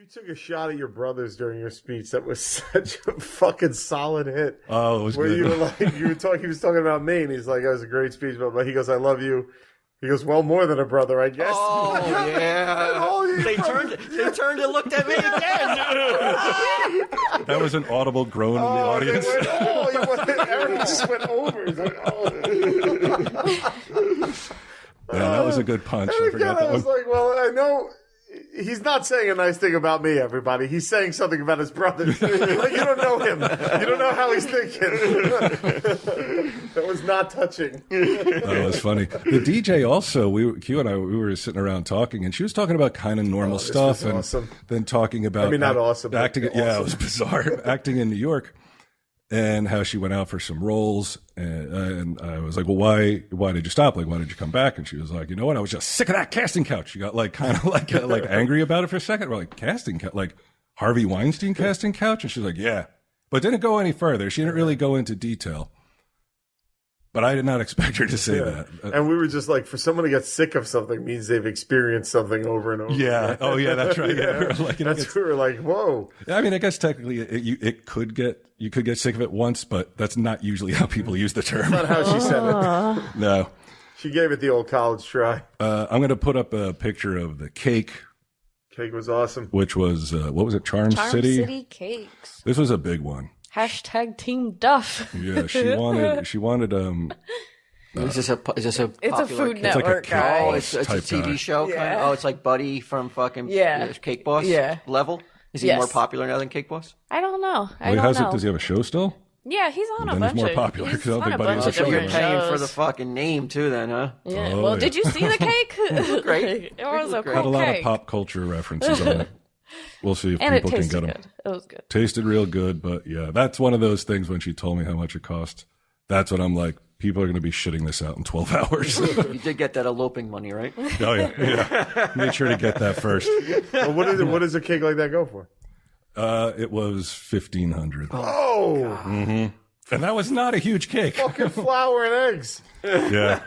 You took a shot at your brothers during your speech. That was such a fucking solid hit. Oh, it was where good. You were like, he was talking about me, and he's like, "That was a great speech," but he goes, "I love you." He goes, "Well, more than a brother, I guess." Oh yeah. They turned and looked at me again. That was an audible groan in the audience. Eric just went over. He's like, "Oh." Yeah, that was a good punch. And again, I was like, "Well, I know." He's not saying a nice thing about me, everybody. He's saying something about his brothers. Like, you don't know him. You don't know how he's thinking. That was not touching. That was funny. The DJ also, Q and I, we were sitting around talking, and she was talking about kind of normal stuff, and awesome. then talking about not awesome, acting. awesome. Yeah, it was bizarre. Acting in New York, and how she went out for some roles, and I was like, "Well, why did you stop? Like, why did you come back?" And she was like, "You know what? I was just sick of that casting couch." She got like kind of like angry about it for a second. We're like, casting couch, like Harvey Weinstein casting couch, and she's like, "Yeah," but didn't go any further. She didn't really go into detail. But I did not expect her to say that. And we were just like, for someone to get sick of something means they've experienced something over and over. Yeah. Oh, yeah, that's right. Yeah. We were like, we were like, whoa. I mean, I guess technically you could get sick of it once, but that's not usually how people use the term. That's not how she said it. No. She gave it the old college try. I'm going to put up a picture of the cake. Cake was awesome. Which was, what was it? Charm City? Charm City Cakes. This was a big one. Hashtag Team Duff. Yeah, she wanted. Is this a It's a Food Network like a guy. Oh, it's a TV show. Yeah. Kind of? Oh, it's like Buddy from fucking Cake Boss level. Is he more popular now than Cake Boss? I don't know. Does he have a show still? Yeah, he's on Then a bunch he's more of popular, he's 'cause I don't on think a Buddy bunch has of a show You're different paying shows. for the fucking name too, then, huh? Yeah. Oh, Well, yeah. did you see the cake? Great. It was a cool Had a lot cake. of pop culture references on it. We'll see if And it people can tasted get them. good. It was good. Tasted real good, but yeah, that's one of those things when she told me how much it cost. That's what I'm like, people are going to be shitting this out in 12 hours. You did get that eloping money, right? Oh, yeah. Make sure to get that first. Well, what does a cake like that go for? It was $1,500. Oh! Mm-hmm. And that was not a huge cake. Fucking flour and eggs. Yeah.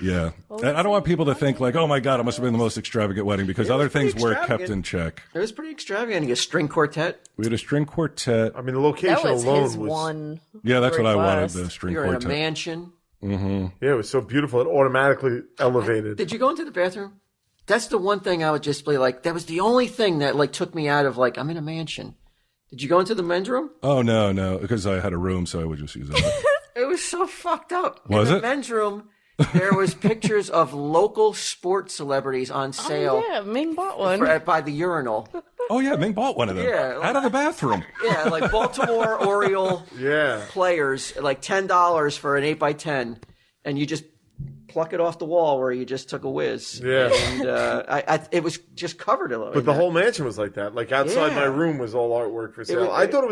Yeah. And I don't want people to think like, oh my God, it must have been the most extravagant wedding, because other things were kept in check. It was pretty extravagant. A string quartet. We had a string quartet. I mean, the location That was alone his was... one. Yeah, that's what I wanted, request. the string You're quartet. in a mansion. Mm-hmm. Yeah, it was so beautiful. It automatically elevated. Did you go into the bathroom? That's the one thing I would just be like, that was the only thing that like took me out of like, I'm in a mansion. Did you go into the men's room? Oh, no, because I had a room, so I would just use it. It was so fucked up. Was in it? the men's room, there was pictures of local sports celebrities on sale Oh, yeah, Ming bought one. by the urinal. Oh, yeah, Ming bought one of them. Yeah. Out of the bathroom. Yeah, like Baltimore Oriole players, like $10 for an 8x10, and you just pluck it off the wall where you just took a whiz. Yeah. And it was just covered in But the whole mansion was like that. Like outside my room was all artwork for sale. I thought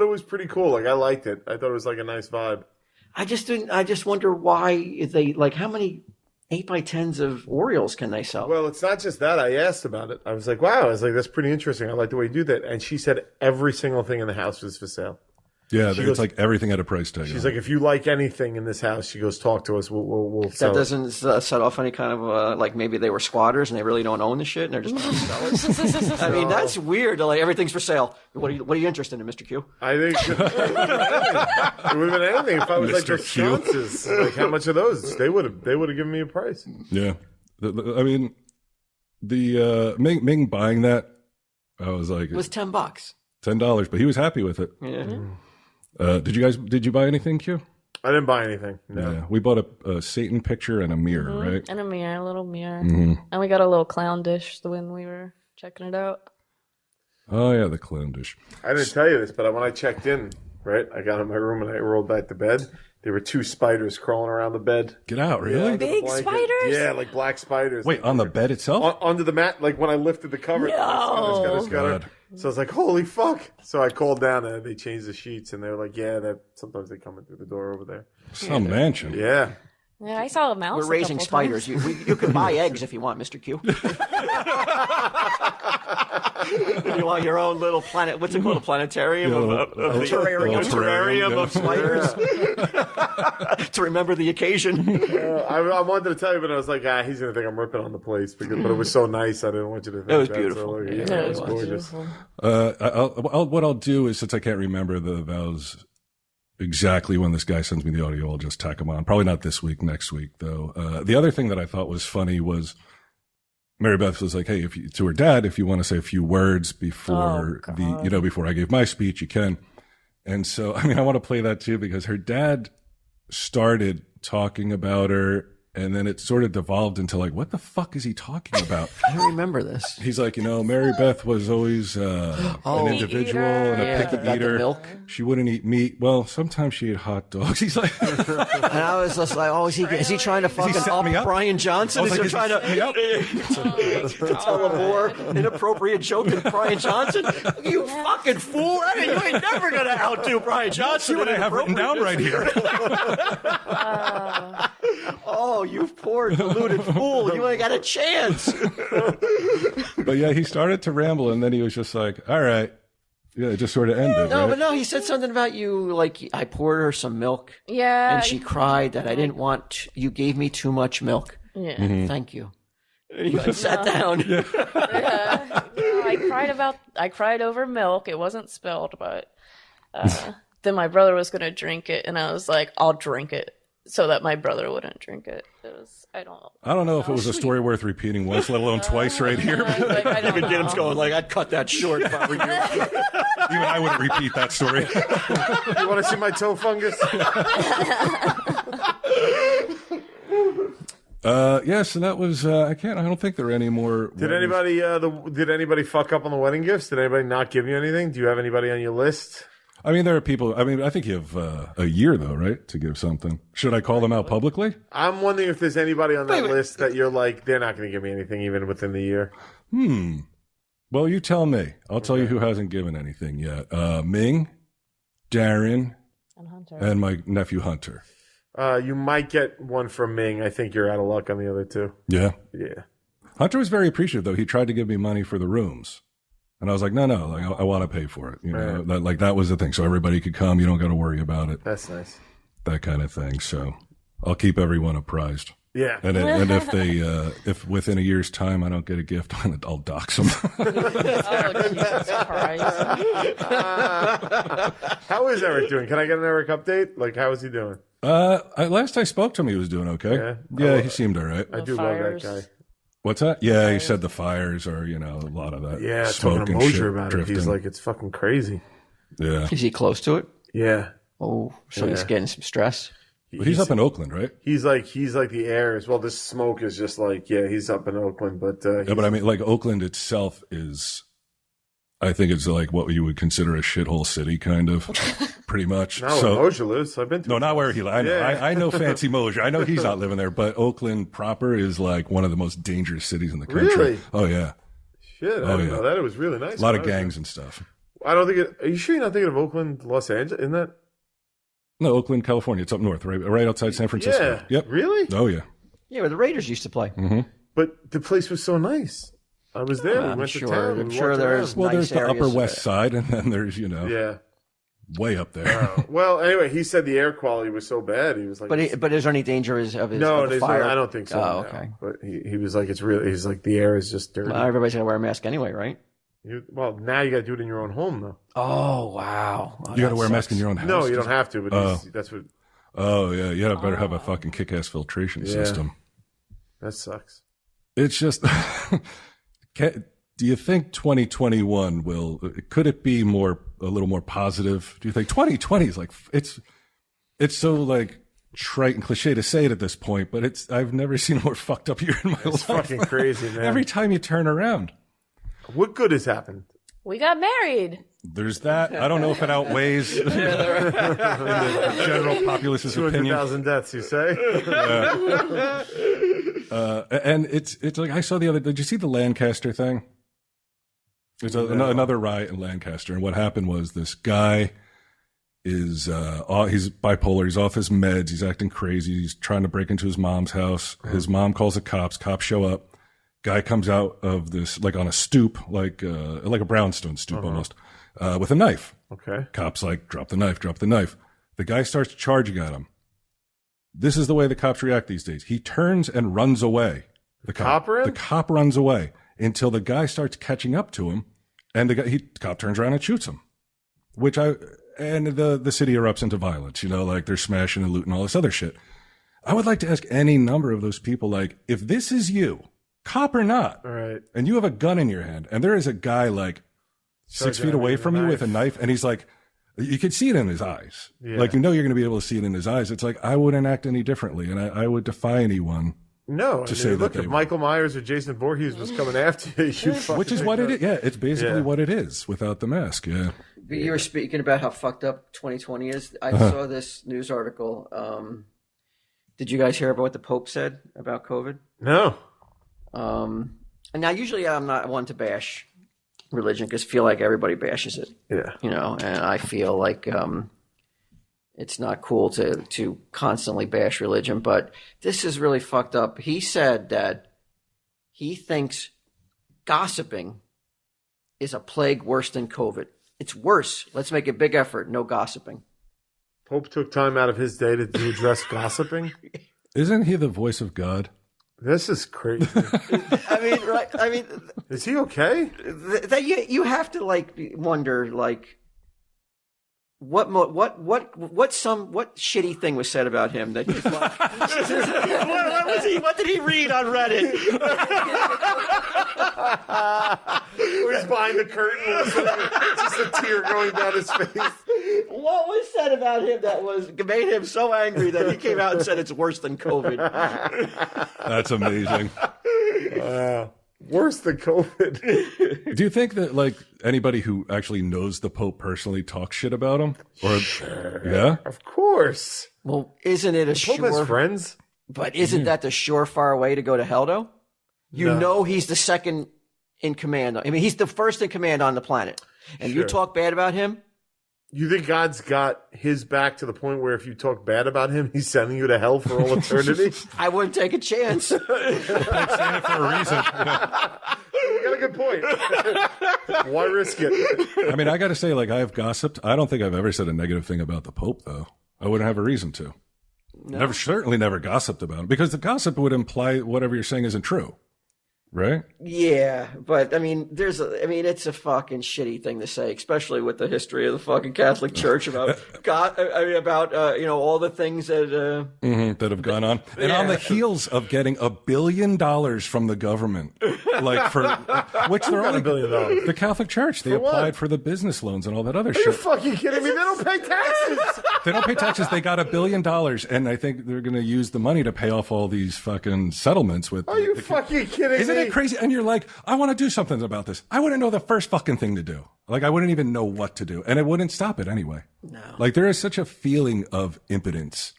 it was pretty cool. Like I liked it. I thought it was like a nice vibe. I just wonder why they like how many 8x10s of Orioles can they sell? Well, it's not just that. I asked about it. I was like, wow. I was like, that's pretty interesting. I like the way you do that. And she said every single thing in the house was for sale. Yeah, it's like everything at a price tag. She's like, if you like anything in this house, she goes, talk to us. We'll sell that doesn't set off any kind of like maybe they were squatters and they really don't own the shit and they're just trying to sell it. I mean, that's weird. Like everything's for sale. What are you interested in, Mr. Q? I think it would have been anything if I was like the sconces. Like how much of those they would have given me a price. Yeah, I mean, the Ming buying that, I was like, it was $10. $10, but he was happy with it. Yeah. Did you buy anything, Q? I didn't buy anything. No. Yeah, we bought a Satan picture and a mirror, right? And a little mirror. Mm-hmm. And we got a little clown dish when we were checking it out. Oh, yeah, the clown dish. I didn't tell you this, but when I checked in, right, I got in my room and I rolled back to bed. There were 2 spiders crawling around the bed. Get out, really? Yeah, Big spiders? Yeah, like black spiders. Wait, on the bed itself? Under the mat, like when I lifted the cover. No. God. So I was like, holy fuck. So I called down and they changed the sheets and they were like, yeah, that sometimes they come in through the door over there. Some mansion. Yeah. Yeah, I saw a mouse. We're raising spiders. You can buy eggs if you want, Mr. Q. You want your own little planet. What's it called? A planetarium of the terrarium of spiders to remember the occasion. I wanted to tell you, but I was like, he's gonna think I'm ripping on the place but it was so nice. I didn't want you to think it was that. beautiful. So, it was gorgeous. What I'll do is, since I can't remember the vows exactly when this guy sends me the audio, I'll just tack him on. Probably not this week, next week though. The other thing that I thought was funny was Mary Beth was like, "Hey, to her dad, if you want to say a few words before before I gave my speech, you can." And so, I mean, I want to play that too because her dad started talking about her. And then it sort of devolved into like, what the fuck is he talking about? I don't remember this. He's like, Mary Beth was always an individual and a picky eater. Milk. She wouldn't eat meat. Well, sometimes she ate hot dogs. He's like, and I was just like, is he trying to fucking up Brian Johnson? Is he trying to tell a more inappropriate joke than Brian Johnson? You fucking fool! You ain't never gonna outdo Brian Johnson. See what I have written down right here. Oh, you poor deluded fool. You ain't got a chance. But yeah, he started to ramble and then he was just like, all right. Yeah, it just sort of ended. No, right? but no, he said something about you, like, I poured her some milk. Yeah. And she cried that I didn't want, you gave me too much milk. Yeah. Mm-hmm. Thank you. He sat down. Yeah. I cried over milk. It wasn't spilled, but then my brother was going to drink it, and I was like, I'll drink it so that my brother wouldn't drink it. I don't know if it was a story worth repeating once, let alone twice right here. Even Git'em's going like, I'd cut that short if I were you. Even I wouldn't repeat that story. You want to see my toe fungus? Yes, and that was. I don't think there are any more. Did anybody fuck up on the wedding gifts? Did anybody not give you anything? Do you have anybody on your list? I mean, there are people. I mean, I think you have a year though, right, to give something. Should I call them out publicly? I'm wondering if there's anybody on that list that you're like, they're not going to give me anything even within the year. Well, you tell me. I'll tell you who hasn't given anything yet. Ming, Darren, and Hunter, and my nephew Hunter. You might get one from Ming. I think you're out of luck on the other two. Yeah. Yeah. Hunter was very appreciative though. He tried to give me money for the rooms. And I was like, no, like I want to pay for it. Right. That was the thing. So everybody could come. You don't got to worry about it. That's nice. That kind of thing. So I'll keep everyone apprised. Yeah. And if within a year's time I don't get a gift, I'll dox them. Oh, Jesus Christ. How is Eric doing? Can I get an Eric update? Like, how is he doing? Last I spoke to him, he was doing okay. Yeah, he seemed all right. I do love that guy. What's that? Yeah, he said the fires are, a lot of that. Yeah, smoke talking to and Mosier shit about drifting. it. He's like, it's fucking crazy. Yeah. Is he close to it? Yeah. Oh, so he's getting some stress. But he's up in Oakland, right? He's like the air as well. This smoke is just like, he's up in Oakland, but Yeah, but I mean, like Oakland itself is, I think it's like what you would consider a shithole city, kind of, pretty much. not where Mosier lives. I've been to. No, not where he lives. Yeah. I know Fancy Mosier. I know he's not living there, but Oakland proper is like one of the most dangerous cities in the country. Really? Oh yeah, Shit, I didn't know that. It was really nice. a lot of gangs and stuff. I don't think it. Are you sure you're not thinking of Oakland, Los Angeles? Isn't that? No, Oakland, California. It's up north, right outside San Francisco. Yeah. Yep. Really? Oh yeah. Yeah, where the Raiders used to play. Mm-hmm. But the place was so nice. I was there. We I'm went sure. to town. I'm We sure walked there's around. Well, nice there's the Upper areas of West it. Side, and then there's Yeah. way up there. Well, anyway, he said the air quality was so bad. He was like, But is there any danger of his no, of the there's fire? no, I don't think so. Oh, no. okay. But he was like, it's really. He's like, the air is just dirty. Well, everybody's gonna wear a mask anyway, right? Well, now you got to do it in your own home, though. Oh wow! You got to wear a mask in your own house. No, you don't have to. But that's what. Oh yeah, you better have a fucking kick-ass filtration system. That sucks. It's just, do you think 2021 could it be a little more positive? Do you think 2020 is like, it's so like trite and cliche to say it at this point, but I've never seen a more fucked up year in my life. It's fucking crazy, man. Every time you turn around. What good has happened? We got married. There's that. I don't know if it outweighs in the general populace's opinion. 200,000 deaths, you say? And it's like I saw the other. Did you see the Lancaster thing? There's another riot in Lancaster, and what happened was this guy is he's bipolar. He's off his meds. He's acting crazy. He's trying to break into his mom's house. His mom calls the cops. Cops show up, Guy comes out of this, like on a stoop, like a brownstone stoop almost, with a knife. Okay. Cops like, drop the knife, drop the knife. The guy starts charging at him. This is the way the cops react these days. He turns and runs away. The cop runs away until the guy starts catching up to him, and the cop turns around and shoots him. And the city erupts into violence. Like they're smashing and looting all this other shit. I would like to ask any number of those people, like, if this is you, cop or not, right, and you have a gun in your hand, and there is a guy like 6 feet away from you with a knife, and he's like, you can see it in his eyes. Yeah. Like, you're going to be able to see it in his eyes. It's like, I wouldn't act any differently, and I would defy anyone. No, look, if Michael Myers or Jason Voorhees was coming after you, which is what it is. Yeah, it's basically what it is without the mask. Yeah. You were speaking about how fucked up 2020 is. I saw this news article. Did you guys hear about what the Pope said about COVID? No. And now, usually I'm not one to bash religion because I feel like everybody bashes it. Yeah. And I feel like it's not cool to constantly bash religion, but this is really fucked up. He said that he thinks gossiping is a plague worse than COVID. It's worse. Let's make a big effort. No gossiping. Pope took time out of his day to address gossiping. Isn't he the voice of God? This is crazy. I mean, is he okay? You have to wonder what shitty thing was said about him that he's like, what did he read on Reddit? He's behind the curtain, just a tear going down his face. What was said about him that made him so angry that he came out and said it's worse than COVID? That's amazing. Worse than COVID. Do you think that anybody who actually knows the Pope personally talks shit about him? Or sure. Yeah, of course. Well, isn't it Pope has friends? But isn't that the surefire way to go to hell, though? He's the second in command. I mean, he's the first in command on the planet, and you talk bad about him. You think God's got his back to the point where if you talk bad about him, he's sending you to hell for all eternity? I wouldn't take a chance. I'm saying it for a reason. You got a good point. Why risk it? I mean, I got to say, I have gossiped. I don't think I've ever said a negative thing about the Pope, though. I wouldn't have a reason to. No. Certainly never gossiped about him, because the gossip would imply whatever you're saying isn't true. Right? Yeah, but I mean, it's a fucking shitty thing to say, especially with the history of the fucking Catholic Church about God. All the things that that have gone on, and on the heels of getting $1 billion from the government, which they're only $1 billion. The Catholic Church, they applied for the business loans and all that other shit. Are you fucking kidding me? They don't pay taxes. They don't pay taxes. They got $1 billion, and I think they're going to use the money to pay off all these fucking settlements with. Are you fucking kidding me? Isn't it crazy? And you're like, I want to do something about this. I wouldn't know the first fucking thing to do. I wouldn't even know what to do. And it wouldn't stop it anyway. No. There is such a feeling of impotence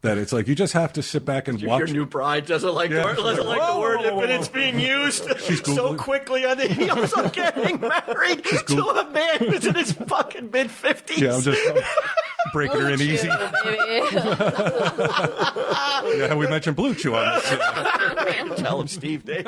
that it's you just have to sit back and watch. Your new bride doesn't like the word impotence being used so quickly on the heels of getting married to a man who's in his fucking mid-50s. Yeah, I'm just breaking her in easy. Yeah, we mentioned Blue Chew on this. Tell him, Steve, Dave.